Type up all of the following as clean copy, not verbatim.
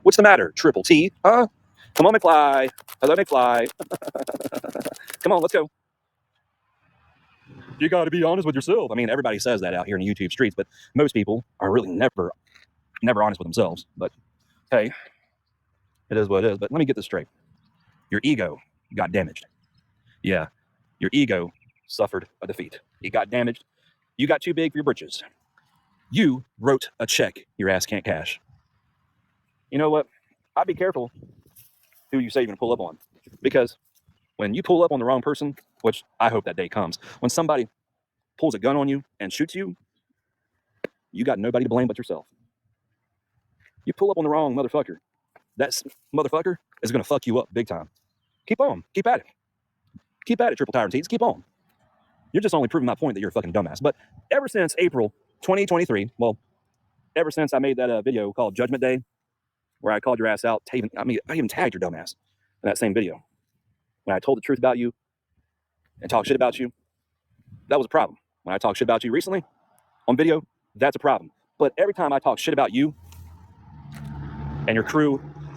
What's the matter, Triple T? Huh? Come on, McFly. Hello, McFly. Come on, let's go. You got to be honest with yourself. I mean, everybody says that out here in the YouTube streets, but most people are really never honest with themselves. But hey, it is what it is. But let me get this straight. Your ego got damaged. Yeah, your ego suffered a defeat. It got damaged. You got too big for your britches. You wrote a check your ass can't cash. You know what? I'd be careful who you say you're going to pull up on. Because when you pull up on the wrong person, which I hope that day comes, when somebody pulls a gun on you and shoots you, you got nobody to blame but yourself. You pull up on the wrong motherfucker. That motherfucker is going to fuck you up big time. Keep on. Keep at it. Keep at it, Triple Tyrant Teens. Keep on. You're just only proving my point that you're a fucking dumbass. But ever since April 2023, well, ever since I made that video called Judgment Day, where I called your ass out, I even tagged your dumbass in that same video. When I told the truth about you and talked shit about you, that was a problem. When I talk shit about you recently on video, that's a problem. But every time I talk shit about you and your crew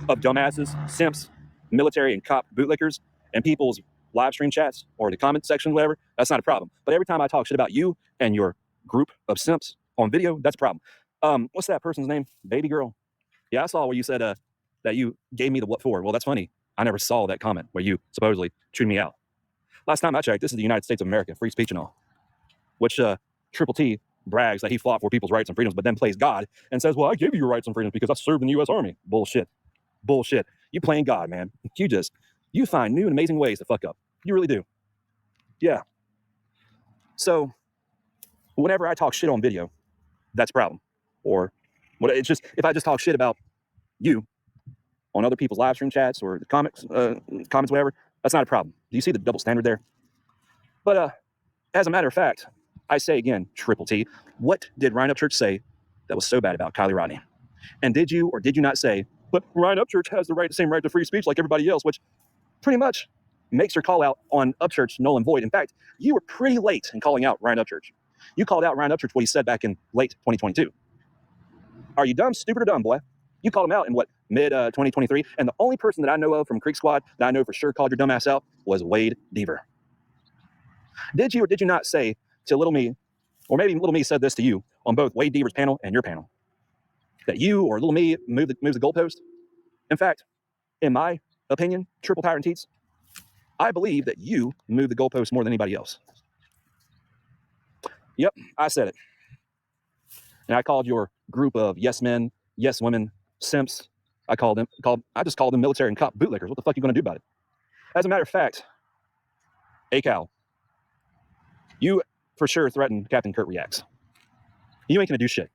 of dumbasses, simps, military and cop bootlickers, and people's live stream chats or the comment section, whatever, that's not a problem. But every time I talk shit about you and your group of simps on video, that's a problem. What's that person's name? Baby girl. Yeah, I saw where you said that you gave me the what for. Well, that's funny. I never saw that comment where you supposedly chewed me out. Last time I checked, this is the United States of America, free speech and all. Which Triple T brags that he fought for people's rights and freedoms, but then plays God and says, well, I gave you your rights and freedoms because I served in the U.S. Army. Bullshit. Bullshit. You playing God, man. You find new and amazing ways to fuck up. You really do. Yeah. So whenever I talk shit on video, that's a problem. Or it's just, if I just talk shit about you on other people's live stream chats or the comments, whatever, that's not a problem. Do you see the double standard there? But as a matter of fact, I say again, Triple T, what did Ryan Upchurch say that was so bad about Kylie Rodney? And did you or did you not say, but Ryan Upchurch has the same right to free speech like everybody else, which pretty much makes your call out on Upchurch null and void. In fact, you were pretty late in calling out Ryan Upchurch. You called out Ryan Upchurch what he said back in late 2022. Are you dumb, stupid, or dumb, boy? You called him out in mid 2023, and the only person that I know of from Creeksquad that I know for sure called your dumb ass out was Wade Deaver. Did you or did you not say to Little Me, or maybe Little Me said this to you on both Wade Deaver's panel and your panel, that you or Little Me moves the goalpost? In fact, in my opinion, Triple Tyrant Teats, I believe that you move the goalpost more than anybody else. Yep, I said it. And I called your group of yes men, yes women, simps. I just called them military and cop bootlickers. What the fuck are you going to do about it? As a matter of fact, Cal, you for sure threatened Captain Kurt Reacts. You ain't going to do shit.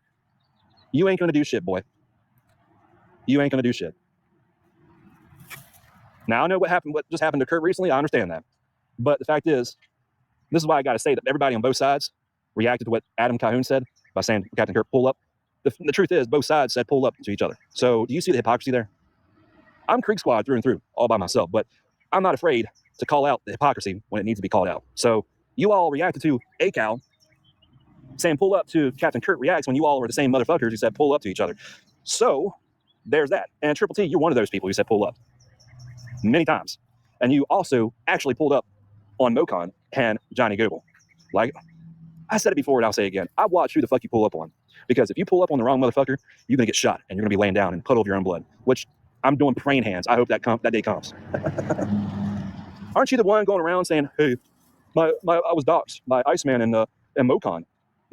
You ain't going to do shit, boy. You ain't going to do shit. Now, I know what just happened to Kurt recently. I understand that. But the fact is, this is why I got to say that everybody on both sides reacted to what Adam Calhoun said by saying, Captain Kurt, pull up. The truth is, both sides said pull up to each other. So do you see the hypocrisy there? I'm Creeksquad through and through, all by myself, but I'm not afraid to call out the hypocrisy when it needs to be called out. So you all reacted to ACAL saying pull up to Captain Kurt Reacts when you all were the same motherfuckers who said pull up to each other. So there's that. And Triple T, you're one of those people who said pull up many times. And you also actually pulled up on Mocon and Johnny Goble. Like I said it before and I'll say it again. I watch who the fuck you pull up on. Because if you pull up on the wrong motherfucker, you're going to get shot and you're going to be laying down and puddle of your own blood, which I'm doing praying hands. I hope that day comes. Aren't you the one going around saying, hey, I was doxxed by Iceman and Mocon?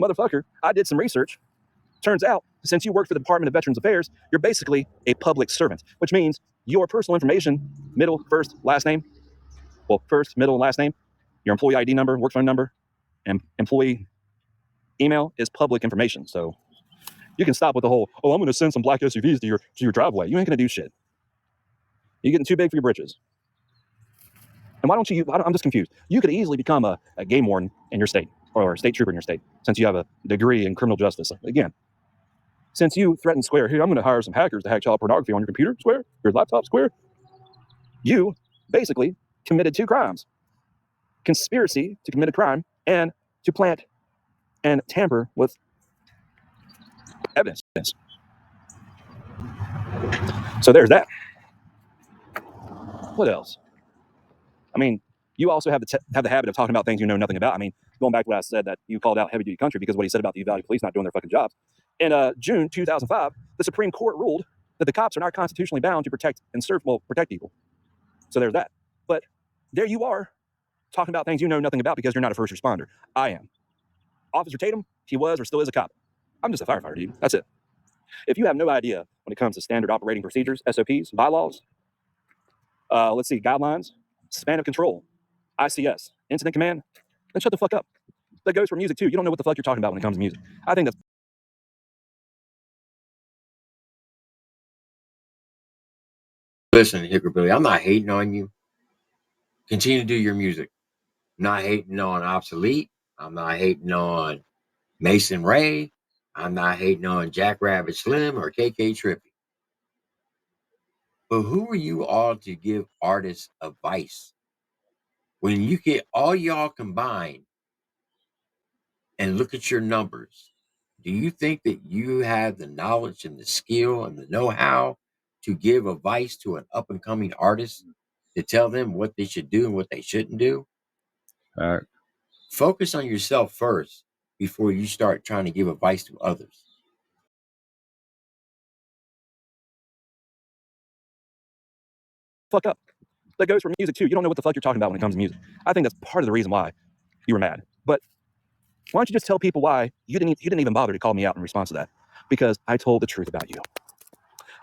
Motherfucker, I did some research. Turns out, since you work for the Department of Veterans Affairs, you're basically a public servant, which means your personal information, middle, first, last name, well, first, middle, and last name, your employee ID number, work phone number, and employee email is public information. So you can stop with the whole, oh, I'm going to send some black SUVs to your driveway. You ain't going to do shit. You're getting too big for your britches. And why don't you, I'm just confused. You could easily become a game warden in your state or a state trooper in your state since you have a degree in criminal justice. Again, since you threatened Square, hey, I'm going to hire some hackers to hack child pornography on your computer, Square, your laptop, Square. You basically committed two crimes. Conspiracy to commit a crime and to plant and tamper with evidence. So there's that. What else? I mean, you also have the habit of talking about things you know nothing about. I mean, going back to what I said, that you called out heavy duty country because what he said about the Uvalde police not doing their fucking jobs. In June 2005, the Supreme Court ruled that the cops are not constitutionally bound to protect people. So there's that. But there you are talking about things you know nothing about because you're not a first responder. I am. Officer Tatum, he was or still is a cop. I'm just a firefighter, dude. That's it. If you have no idea when it comes to standard operating procedures, SOPs, bylaws, let's see, guidelines, span of control, ICS, incident command, then shut the fuck up. That goes for music too. You don't know what the fuck you're talking about when it comes to music. I think that's. Listen, Hickorbilly, I'm not hating on you. Continue to do your music. I'm not hating on Obsolete. I'm not hating on Mason Ray. I'm not hating on Jackrabbit Slim or KK Trippy. But who are you all to give artists advice? When you get all y'all combined and look at your numbers, do you think that you have the knowledge and the skill and the know-how to give advice to an up-and-coming artist to tell them what they should do and what they shouldn't do? Focus on yourself first before you start trying to give advice to others. Fuck up. That goes for music too. You don't know what the fuck you're talking about when it comes to music. I think that's part of the reason why you were mad. But why don't you just tell people why you didn't even bother to call me out in response to that? Because I told the truth about you.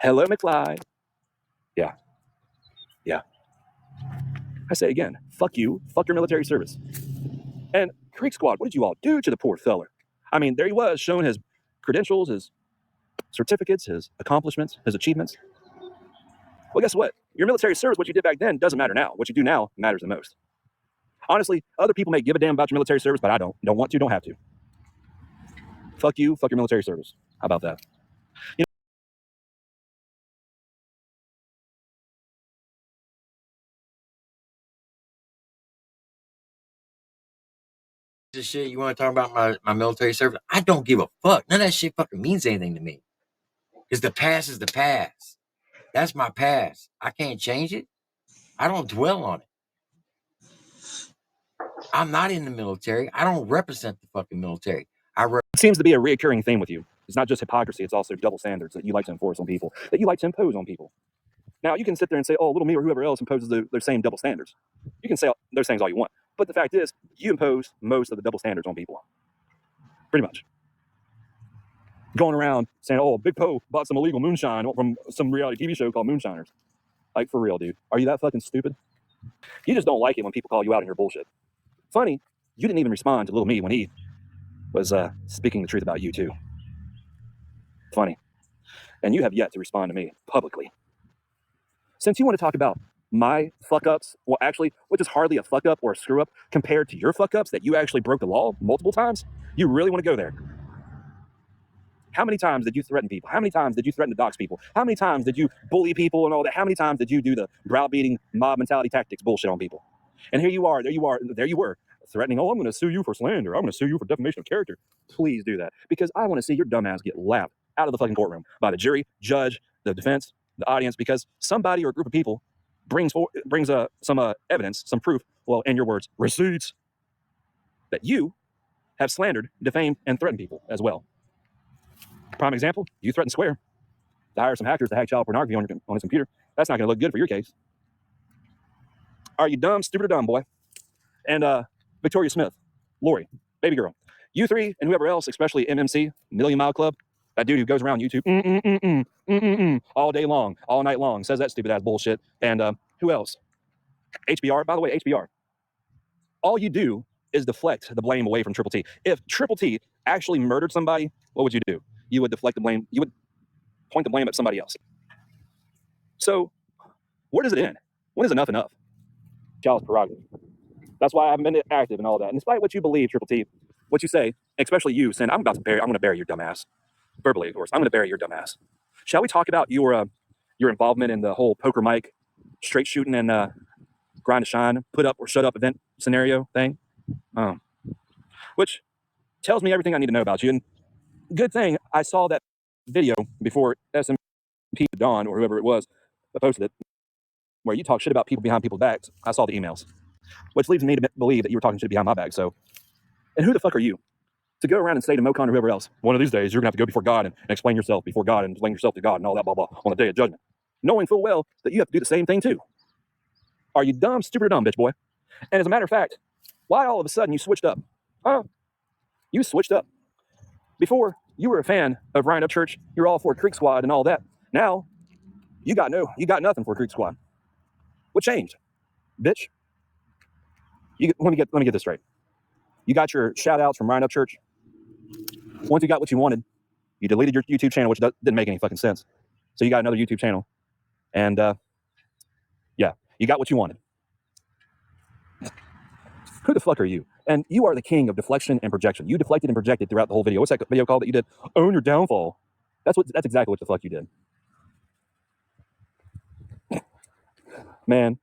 Hello, McFly. Yeah. I say again, fuck you, fuck your military service. And Creeksquad, what did you all do to the poor feller? I mean, there he was, showing his credentials, his certificates, his accomplishments, his achievements. Well, guess what? Your military service, what you did back then, doesn't matter now. What you do now matters the most. Honestly, other people may give a damn about your military service, but I don't. Don't want to, don't have to. Fuck you, fuck your military service. How about that? You This shit, you want to talk about my military service? I don't give a fuck. None of that shit fucking means anything to me. Because the past is the past. That's my past. I can't change it. I don't dwell on it. I'm not in the military. I don't represent the fucking military. it seems to be a reoccurring theme with you. It's not just hypocrisy, it's also double standards that you like to enforce on people, that you like to impose on people. Now, you can sit there and say, oh, little me or whoever else imposes their same double standards. You can say those things all you want. But the fact is, you impose most of the double standards on people. Pretty much. Going around saying, oh, Big Poe bought some illegal moonshine from some reality TV show called Moonshiners. Like, for real, dude. Are you that fucking stupid? You just don't like it when people call you out in your bullshit. Funny, you didn't even respond to little me when he was speaking the truth about you, too. Funny. And you have yet to respond to me publicly. Since you want to talk about my fuck ups, well, actually, which is hardly a fuck up or a screw up compared to your fuck ups that you actually broke the law multiple times, you really want to go there. How many times did you threaten people? How many times did you threaten to dox people? How many times did you bully people and all that? How many times did you do the browbeating mob mentality tactics bullshit on people? And here you are, there you were, threatening, oh, I'm going to sue you for slander. I'm going to sue you for defamation of character. Please do that, because I want to see your dumbass get laughed out of the fucking courtroom by the jury, judge, the defense, the audience, because somebody or a group of people brings some evidence, some proof, well, in your words, receipts, that you have slandered, defamed, and threatened people as well. Prime example, you threatened Square to hire some hackers to hack child pornography on his computer. That's not going to look good for your case. Are you dumb, stupid, or dumb, boy? And Victoria Smith, Lori, baby girl, you three and whoever else, especially MMC, Million Mile Club, that dude who goes around YouTube all day long, all night long, says that stupid ass bullshit. And who else? HBR, by the way, HBR. All you do is deflect the blame away from Triple T. If Triple T actually murdered somebody, what would you do? You would deflect the blame. You would point the blame at somebody else. So where does it end? When is enough enough? Child's prerogative. That's why I haven't been active and all that. And despite what you believe, Triple T, what you say, especially you, saying, I'm going to bury your dumbass. Verbally, of course. I'm going to bury your dumbass. Shall we talk about your involvement in the whole poker mic, straight shooting and grind to shine, put up or shut up event scenario thing? Which tells me everything I need to know about you. And good thing I saw that video before SM Pete Don or whoever it was that posted it, where you talk shit about people behind people's backs. I saw the emails, which leads me to believe that you were talking shit behind my back. So, and who the fuck are you to go around and say to Mocon or whoever else, one of these days you're gonna have to go before God and explain yourself before God and explain yourself to God and all that blah blah on the day of judgment, knowing full well that you have to do the same thing too. Are you dumb, stupid, or dumb, bitch boy? And as a matter of fact, why all of a sudden you switched up? Huh? You switched up. Before, you were a fan of Ryan Upchurch. You're all for Creeksquad and all that. Now, you got nothing for Creeksquad. What changed, bitch? Let me get this straight. You got your shout outs from Ryan Upchurch. Once you got what you wanted, you deleted your YouTube channel, which didn't make any fucking sense. So you got another YouTube channel, and yeah, you got what you wanted. Who the fuck are you? And you are the king of deflection and projection. You deflected and projected throughout the whole video. What's that video called that you did? Own your downfall. That's exactly what the fuck you did, man.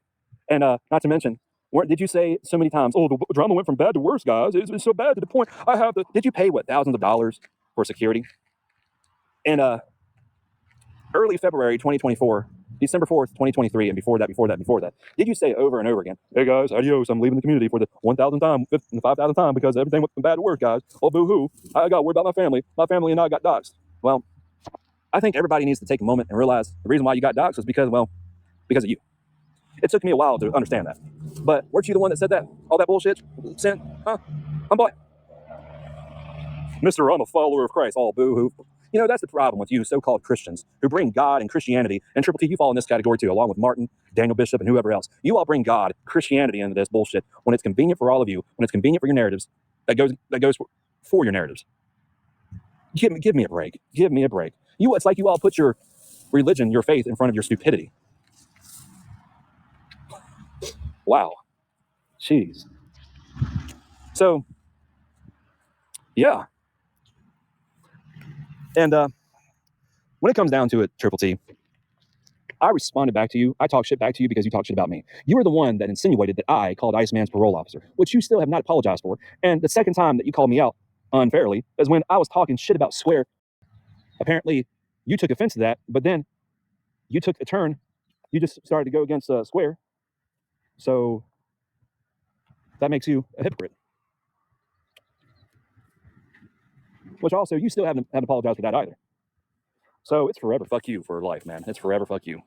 And not to mention, did you say so many times, oh, the drama went from bad to worse, guys. It's so bad to the point I have the. Did you pay thousands of dollars for security? And early February 2024, December 4th, 2023, and before that, did you say over and over again, hey guys, adios, I'm leaving the community for the 1,000th time, 5,000th time because everything went from bad to worse, guys. Oh, boo-hoo. I got worried about my family. My family and I got doxxed. Well, I think everybody needs to take a moment and realize the reason why you got doxxed was because of you. It took me a while to understand that. But weren't you the one that said that? All that bullshit? Sin? Huh? Boy. Mr. I'm a follower of Christ. Oh, boo-hoo. You know, that's the problem with you so-called Christians who bring God and Christianity, and Triple T, you fall in this category too, along with Martin, Daniel Bishop, and whoever else. You all bring God, Christianity into this bullshit when it's convenient for all of you, when it's convenient for your narratives, that goes for your narratives. Give me a break. Give me a break. It's like you all put your religion, your faith in front of your stupidity. Wow. Jeez. So, yeah. And when it comes down to it, Triple T, I responded back to you. I talked shit back to you because you talked shit about me. You were the one that insinuated that I called Iceman's parole officer, which you still have not apologized for. And the second time that you called me out unfairly is when I was talking shit about Swear. Apparently, you took offense to that, but then you took a turn. You just started to go against Square. So that makes you a hypocrite. Which also, you still haven't apologized for that either. So it's forever fuck you for life, man. It's forever fuck you.